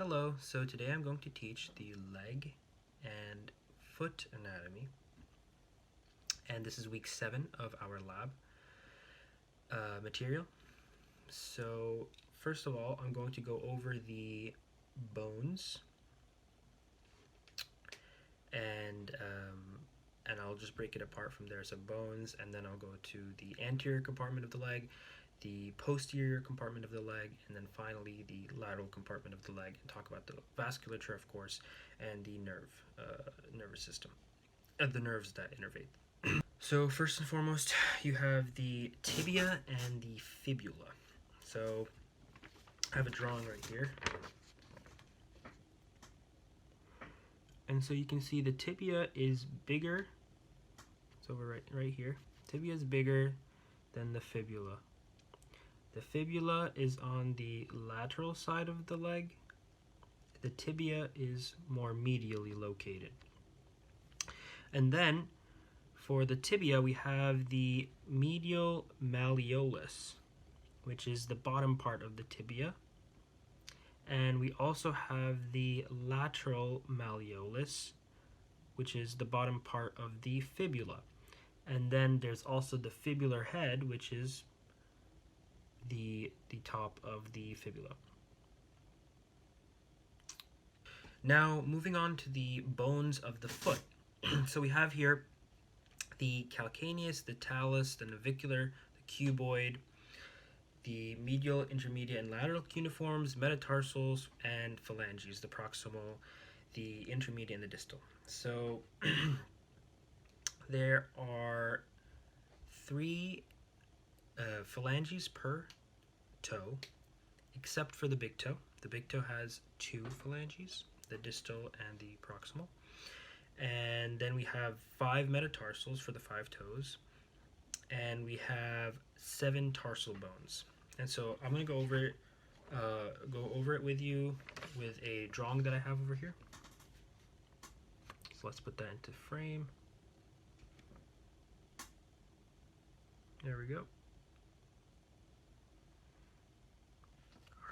Hello, so today I'm going to teach the leg and foot anatomy, and this is week 7 of our lab material. So first of all, I'm going to go over the bones, and I'll just break it apart from there. So bones, and then I'll go to the anterior compartment of the leg, the posterior compartment of the leg, and then finally the lateral compartment of the leg, and talk about the vasculature, of course, and the nervous system, the nerves that innervate. So first and foremost, you have the tibia and the fibula. So I have a drawing right here. And so you can see the tibia is bigger. It's over right here. Tibia is bigger than the fibula. The fibula is on the lateral side of the leg. The tibia is more medially located. And then for the tibia, we have the medial malleolus, which is the bottom part of the tibia. And we also have the lateral malleolus, which is the bottom part of the fibula. And then there's also the fibular head, which is the top of the fibula. Now moving on to the bones of the foot. So we have here the calcaneus, the talus, the navicular, the cuboid, the medial, intermediate, and lateral cuneiforms, metatarsals, and phalanges, the proximal, the intermediate, and the distal. So there are 3 phalanges per toe, except for the big toe. The big toe has 2 phalanges, the distal and the proximal. And then we have 5 metatarsals for the 5 toes, and we have 7 tarsal bones. And so I'm going to go over it with you with a drawing that I have over here. So let's put that into frame. There we go.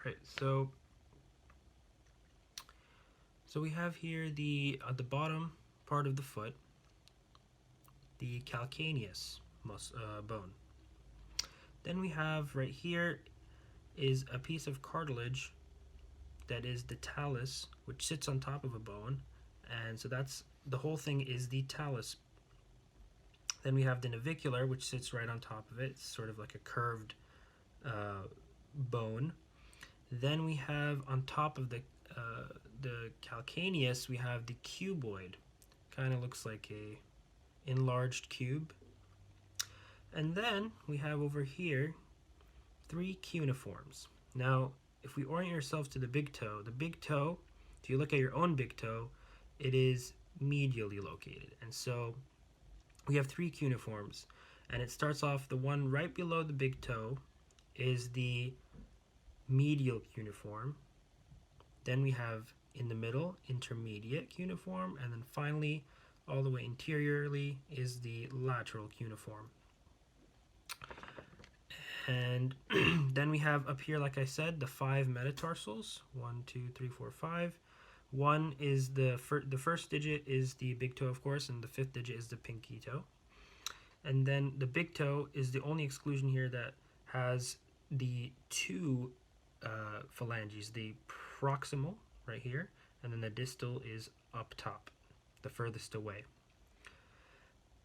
Alright, so we have here the at the bottom part of the foot, the calcaneus bone. Then we have right here is a piece of cartilage that is the talus, which sits on top of a bone, and so that's the whole thing is the talus. Then we have the navicular, which sits right on top of it. It's sort of like a curved bone. Then we have on top of the calcaneus, we have the cuboid. Kind of looks like a enlarged cube. And then we have over here 3 cuneiforms. Now, if we orient ourselves to the big toe, if you look at your own big toe, it is medially located. And so we have 3 cuneiforms, and it starts off, the one right below the big toe is the medial cuneiform. Then we have in the middle, intermediate cuneiform, and then finally, all the way interiorly, is the lateral cuneiform. And then we have up here, like I said, the 5 metatarsals. 1, 2, 3, 4, 5. One is the first digit is the big toe, of course, and the 5th digit is the pinky toe. And then the big toe is the only exclusion here that has the 2 phalanges, the proximal right here, and then the distal is up top, the furthest away.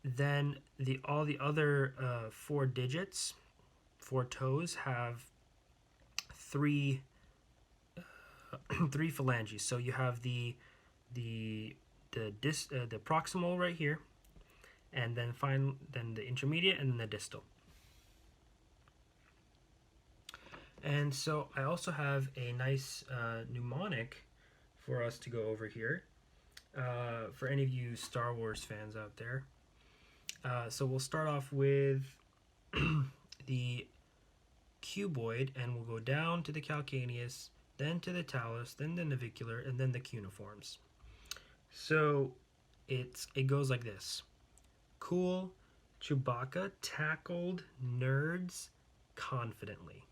Then all the other 4 digits, 4 toes, have 3 phalanges. So you have the proximal right here, and then then the intermediate, and then the distal. And so I also have a nice mnemonic for us to go over here, for any of you Star Wars fans out there. So we'll start off with the cuboid, and we'll go down to the calcaneus, then to the talus, then the navicular, and then the cuneiforms. So it goes like this. Cool, Chewbacca tackled nerds confidently.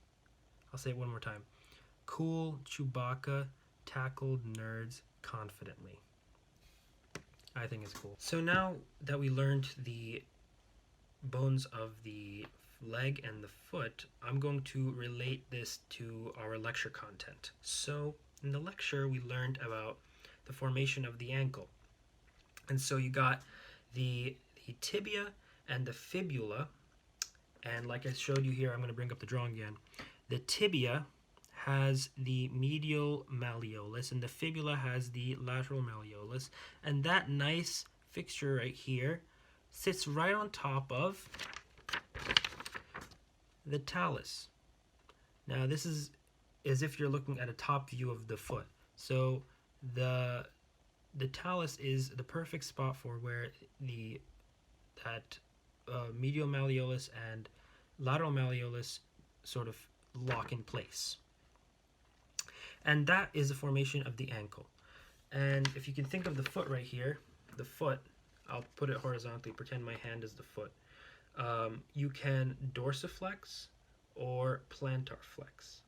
I'll say it one more time. Cool, Chewbacca tackled nerds confidently. I think it's cool. So now that we learned the bones of the leg and the foot, I'm going to relate this to our lecture content. So in the lecture, we learned about the formation of the ankle. And so you got the tibia and the fibula. And like I showed you here, I'm going to bring up the drawing again. The tibia has the medial malleolus and the fibula has the lateral malleolus. And that nice fixture right here sits right on top of the talus. Now this is as if you're looking at a top view of the foot. So the talus is the perfect spot for where that medial malleolus and lateral malleolus sort of lock in place. And that is the formation of the ankle. And if you can think of the foot right here, the foot, I'll put it horizontally, pretend my hand is the foot. You can dorsiflex or plantar flex.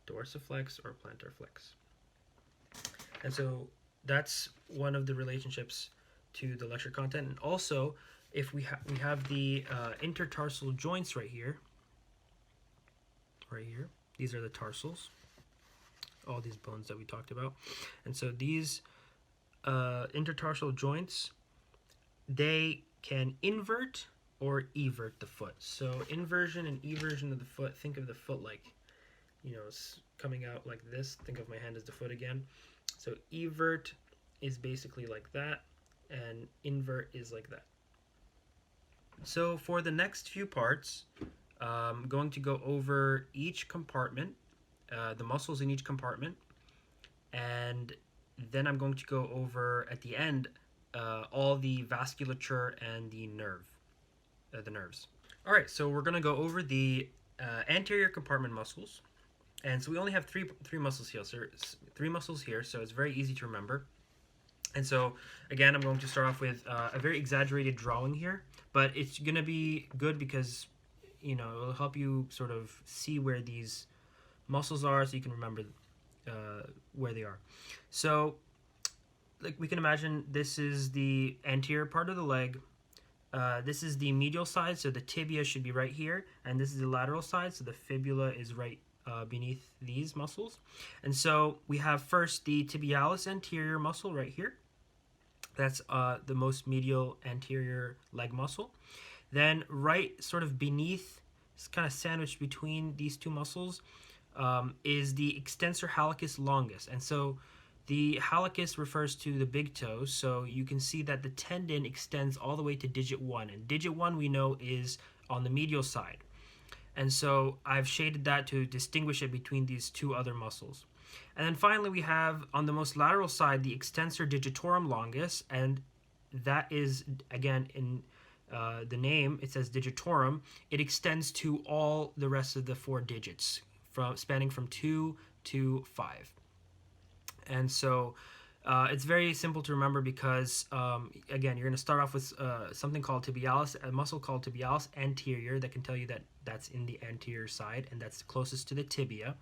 Dorsiflex or plantar flex. And so that's one of the relationships to the lecture content. And also, if we have the intertarsal joints right here. These are the tarsals. All these bones that we talked about. And so these intertarsal joints, they can invert or evert the foot. So inversion and eversion of the foot, think of the foot like, coming out like this. Think of my hand as the foot again. So evert is basically like that, and invert is like that. So for the next few parts, I'm going to go over each compartment, the muscles in each compartment, and then I'm going to go over at the end all the vasculature and the nerves. All right, so we're going to go over the anterior compartment muscles, and so we only have three muscles here. So three muscles here, so it's very easy to remember. And so again, I'm going to start off with a very exaggerated drawing here, but it's going to be good because it'll help you sort of see where these muscles are, so you can remember where they are. So, like we can imagine, this is the anterior part of the leg. This is the medial side, so the tibia should be right here, and this is the lateral side, so the fibula is right beneath these muscles. And so we have first the tibialis anterior muscle right here. That's the most medial anterior leg muscle. Then right sort of beneath, it's kind of sandwiched between these two muscles, is the extensor hallucis longus. And so the hallucis refers to the big toe, so you can see that the tendon extends all the way to digit 1. And digit 1 we know is on the medial side. And so I've shaded that to distinguish it between these two other muscles. And then finally we have on the most lateral side the extensor digitorum longus, and that is, again, in the name, it says digitorum. It extends to all the rest of the 4 digits, spanning from 2 to 5. And so it's very simple to remember because, again, you're going to start off with something called tibialis, a muscle called tibialis anterior that can tell you that that's in the anterior side and that's closest to the tibia.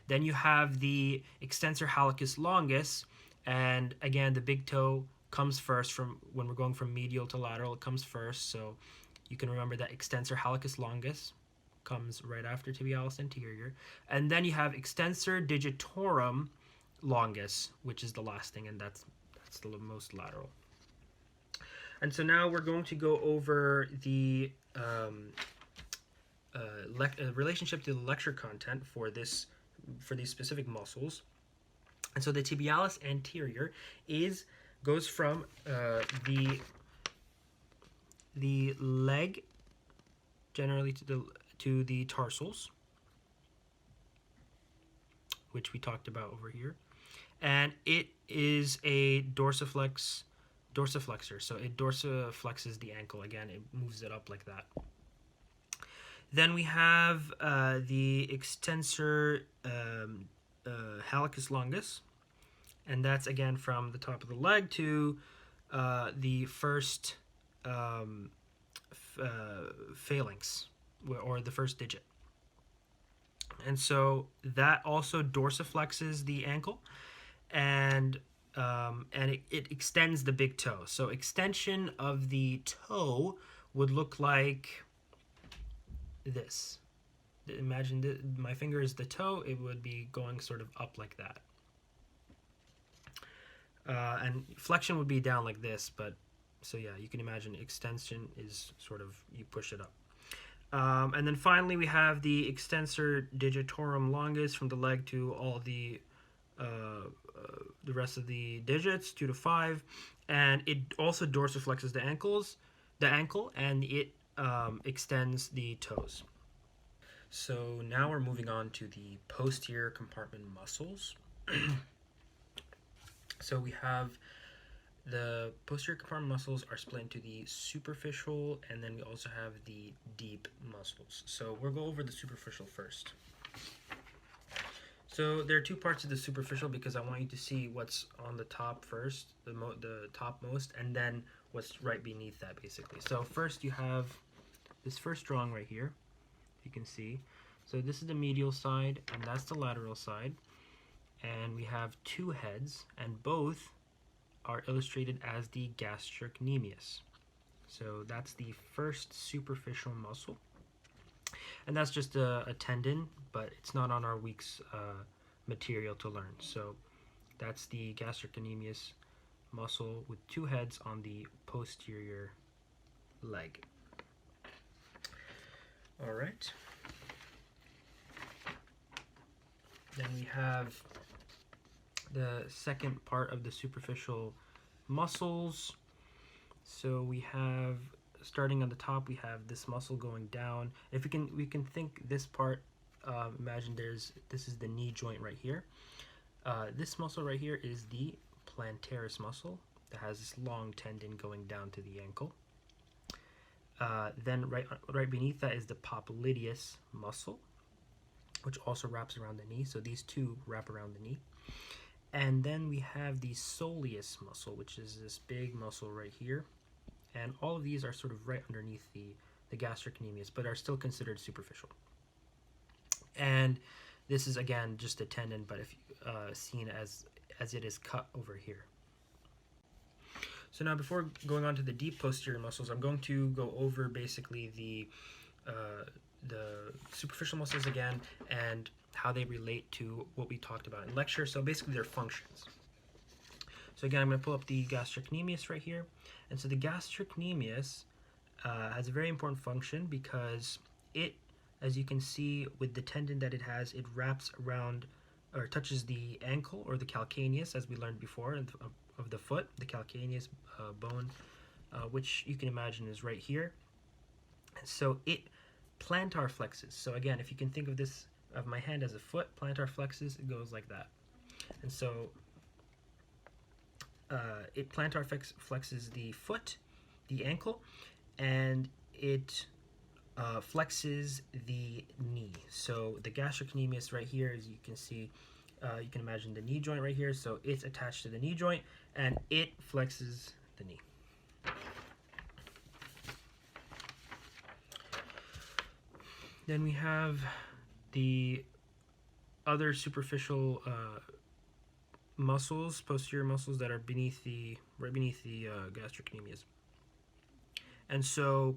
Then you have the extensor hallucis longus, and again, the big toe comes first from when we're going from medial to lateral. It comes first, so you can remember that extensor hallucis longus comes right after tibialis anterior. And then you have extensor digitorum longus, which is the last thing, and that's the most lateral. And so now we're going to go over the relationship to the lecture content for these specific muscles. And so the tibialis anterior goes from the leg generally to the tarsals, which we talked about over here. And it is a dorsiflexor, so it dorsiflexes the ankle. Again, it moves it up like that. Then we have the extensor hallucis longus, and that's again from the top of the leg to the first phalanx, or the first digit. And so that also dorsiflexes the ankle, and it extends the big toe. So extension of the toe would look like this. Imagine my finger is the toe, it would be going sort of up like that. And flexion would be down like this, but so yeah, you can imagine extension is sort of, you push it up. And then finally we have the extensor digitorum longus from the leg to all the rest of the digits, 2 to 5, and it also dorsiflexes the ankle, and it extends the toes. So now we're moving on to the posterior compartment muscles. So we have the posterior compartment muscles are split into the superficial, and then we also have the deep muscles. So we'll go over the superficial first. So there are two parts of the superficial because I want you to see what's on the top first, the topmost, and then what's right beneath that, basically. So first you have this first drawing right here, you can see. So this is the medial side, and that's the lateral side. And we have two heads, and both are illustrated as the gastrocnemius. So that's the first superficial muscle. And that's just a tendon, but it's not on our week's material to learn. So that's the gastrocnemius muscle with two heads on the posterior leg. All right. Then we have the second part of the superficial muscles. So we have, starting on the top, we have this muscle going down. If we can think this part, imagine this is the knee joint right here. This muscle right here is the plantaris muscle that has this long tendon going down to the ankle. Then right beneath that is the popliteus muscle, which also wraps around the knee. So these two wrap around the knee. And then we have the soleus muscle, which is this big muscle right here. And all of these are sort of right underneath the gastrocnemius, but are still considered superficial. And this is, again, just a tendon, but if seen as it is cut over here. So now, before going on to the deep posterior muscles, I'm going to go over basically the superficial muscles again and how they relate to what we talked about in lecture. So basically their functions. So again, I'm going to pull up the gastrocnemius right here. And so the gastrocnemius has a very important function because it, as you can see with the tendon that it has, it wraps around or touches the ankle or the calcaneus, as we learned before, of the foot, the calcaneus bone, which you can imagine is right here. And so it plantar flexes. So again, if you can think of my hand as a foot, plantar flexes, it goes like that. And so it plantar flexes the foot, the ankle, and it flexes the knee. So the gastrocnemius right here, as you can see, you can imagine the knee joint right here. So it's attached to the knee joint, and it flexes the knee. Then we have the other superficial muscles, posterior muscles that are right beneath the gastrocnemius. And so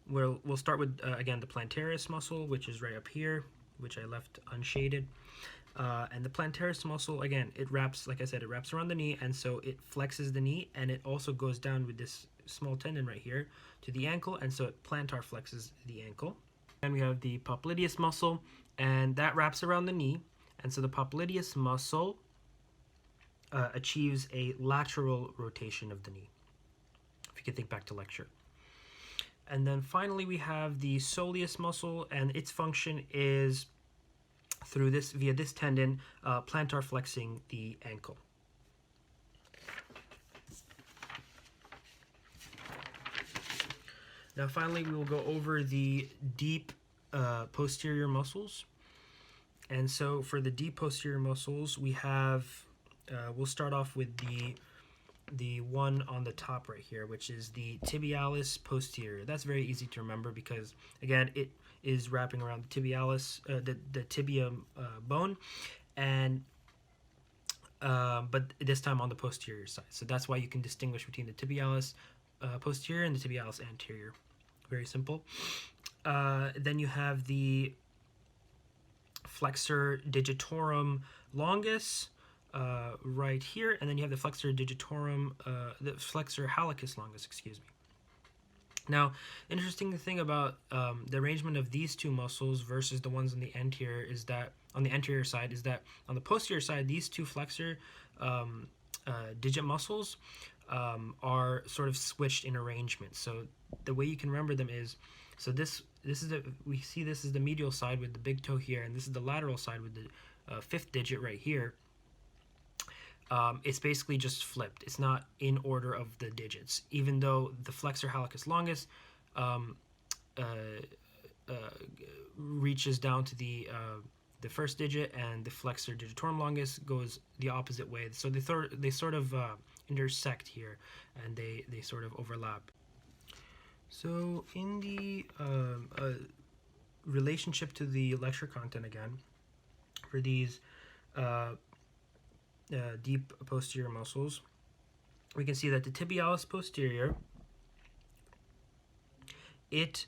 we'll start with, again, the plantaris muscle, which is right up here, which I left unshaded. And the plantaris muscle, again, it wraps, like I said, it wraps around the knee, and so it flexes the knee, and it also goes down with this small tendon right here to the ankle, and so it plantar flexes the ankle. And we have the popliteus muscle, and that wraps around the knee, and so the popliteus muscle achieves a lateral rotation of the knee, if you can think back to lecture. And then finally we have the soleus muscle, and its function is via this tendon, plantar flexing the ankle. Now finally we will go over the deep posterior muscles. And so for the deep posterior muscles, we have, we'll start off with the the one on the top right here, which is the tibialis posterior. That's very easy to remember because, again, it is wrapping around the tibialis, the tibia bone, and but this time on the posterior side. So that's why you can distinguish between the tibialis posterior and the tibialis anterior. Very simple. Then you have the flexor digitorum longus right here, and then you have the flexor digitorum, the flexor hallucis longus, excuse me. Now, interesting thing about the arrangement of these two muscles versus the ones on the anterior is that on the anterior side is that on the posterior side, these two flexor digit muscles are sort of switched in arrangement. So the way you can remember them is, so this is we see this is the medial side with the big toe here, and this is the lateral side with the fifth digit right here. It's basically just flipped. It's not in order of the digits, even though the flexor hallucis longus reaches down to the first digit, and the flexor digitorum longus goes the opposite way. So they sort of intersect here, and they sort of overlap. So in the relationship to the lecture content again, for these deep posterior muscles, we can see that the tibialis posterior, it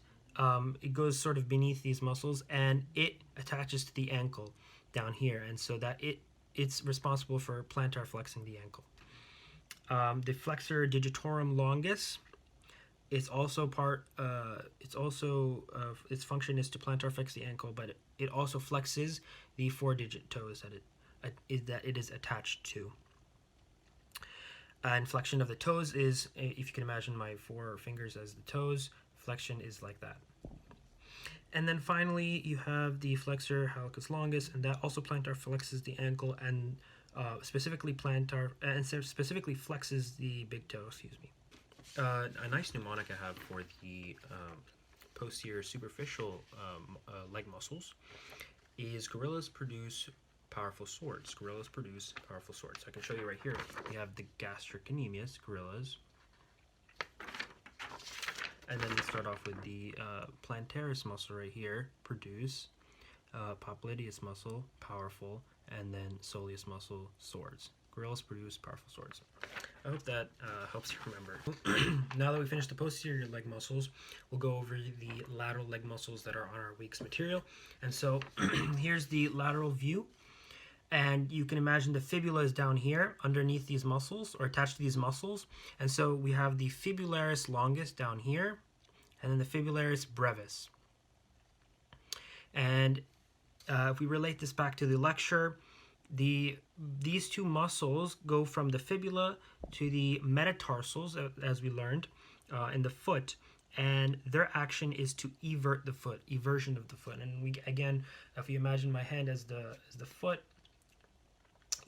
goes sort of beneath these muscles, and it attaches to the ankle down here, and so that it's responsible for plantar flexing the ankle. The flexor digitorum longus is also part. Its function is to plantar flex the ankle, but it also flexes the 4-digit toes that it is attached to. And flexion of the toes is, if you can imagine my 4 fingers as the toes, flexion is like that. And then finally, you have the flexor hallucis longus, and that also plantar flexes the ankle, and specifically flexes the big toe. Excuse me. A nice mnemonic I have for the posterior superficial leg muscles is gorillas produce powerful swords. Gorillas produce powerful swords. I can show you right here. We have the gastrocnemius gorillas. And then we start off with the plantaris muscle right here, produce, popliteus muscle, powerful, and then soleus muscle, swords. Gorillas produce powerful swords. I hope that helps you remember. Now that we finished the posterior leg muscles, we'll go over the lateral leg muscles that are on our week's material. And so here's the lateral view. And you can imagine the fibula is down here underneath these muscles, or attached to these muscles. And so we have the fibularis longus down here, and then the fibularis brevis. And if we relate this back to the lecture, these two muscles go from the fibula to the metatarsals, as we learned, in the foot, and their action is to evert the foot, eversion of the foot. And we, again, if you imagine my hand as the foot,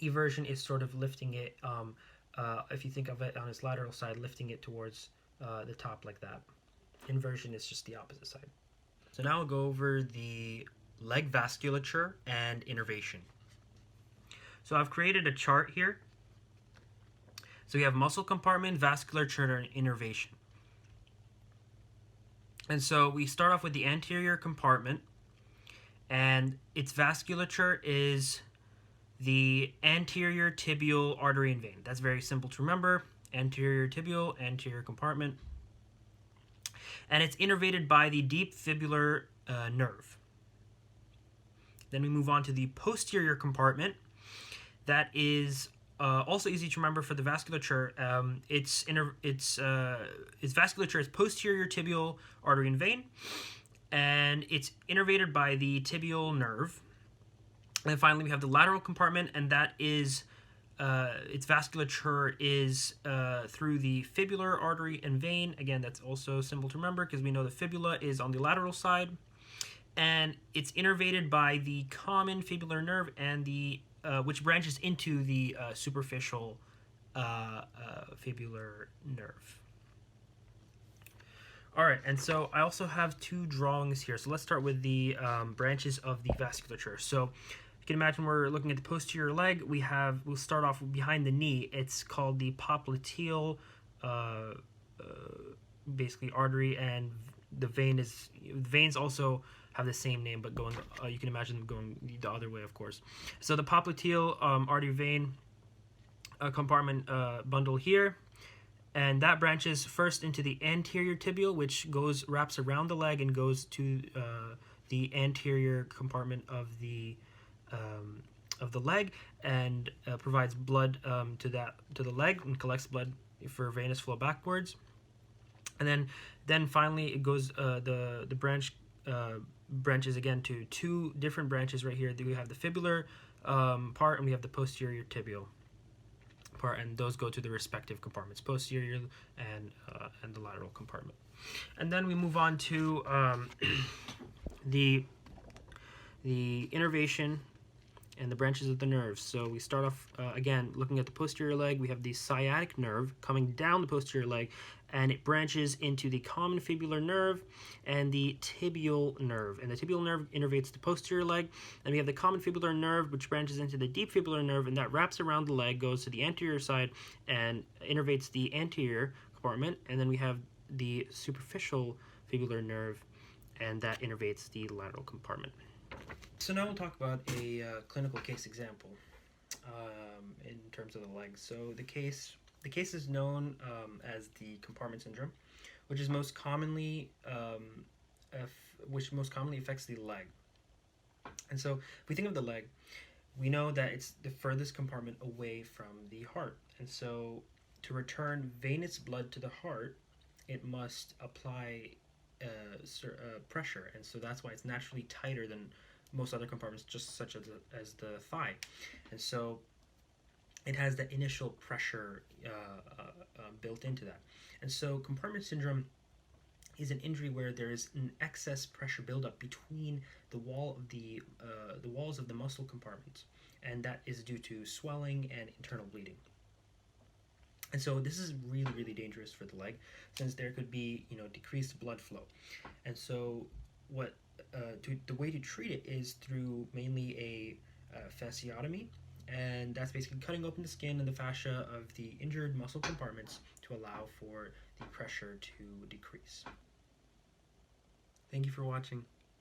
eversion is sort of lifting it, if you think of it on its lateral side, lifting it towards the top like that. Inversion is just the opposite side. So now I'll go over the leg vasculature and innervation. So I've created a chart here. So we have muscle compartment, vasculature, and innervation. And so we start off with the anterior compartment, and its vasculature is the anterior tibial artery and vein. That's very simple to remember. Anterior tibial, anterior compartment. And it's innervated by the deep fibular nerve. Then we move on to the posterior compartment. That is also easy to remember for the vasculature. Its vasculature is posterior tibial artery and vein, and it's innervated by the tibial nerve. And then finally, we have the lateral compartment, and that is its vasculature is through the fibular artery and vein. Again, that's also simple to remember because we know the fibula is on the lateral side, and it's innervated by the common fibular nerve and the which branches into the superficial fibular nerve. All right, and so I also have 2 drawings here. So let's start with the branches of the vasculature. So You can imagine we're looking at the posterior leg. We'll start off behind the knee. It's called the popliteal, basically artery, and the veins also have the same name, but going you can imagine them going the other way, of course. So the popliteal artery vein compartment bundle here, and that branches first into the anterior tibial, which wraps around the leg and goes to the anterior compartment of the leg, and provides blood to the leg and collects blood for venous flow backwards. And then finally it goes the branch branches again to two different branches right here. We have the fibular part, and we have the posterior tibial part, and those go to the respective compartments, posterior and the lateral compartment. And then we move on to the innervation and the branches of the nerves. So we start off again looking at the posterior leg. We have the sciatic nerve coming down the posterior leg, and it branches into the common fibular nerve and the tibial nerve. And the tibial nerve innervates the posterior leg. And we have the common fibular nerve, which branches into the deep fibular nerve, and that wraps around the leg, goes to the anterior side, and innervates the anterior compartment. And then we have the superficial fibular nerve, and that innervates the lateral compartment. So now we'll talk about a clinical case example in terms of the legs. So the case is known as the compartment syndrome, which is most commonly affects the leg. And so if we think of the leg, we know that it's the furthest compartment away from the heart. And so to return venous blood to the heart, it must apply pressure, and so that's why it's naturally tighter than most other compartments, just such as the thigh. And so it has that initial pressure built into that. And so compartment syndrome is an injury where there is an excess pressure buildup between the walls of the muscle compartments, and that is due to swelling and internal bleeding. And so this is really, really dangerous for the leg, since there could be, decreased blood flow. And so the way to treat it is through mainly a fasciotomy, and that's basically cutting open the skin and the fascia of the injured muscle compartments to allow for the pressure to decrease. Thank you for watching.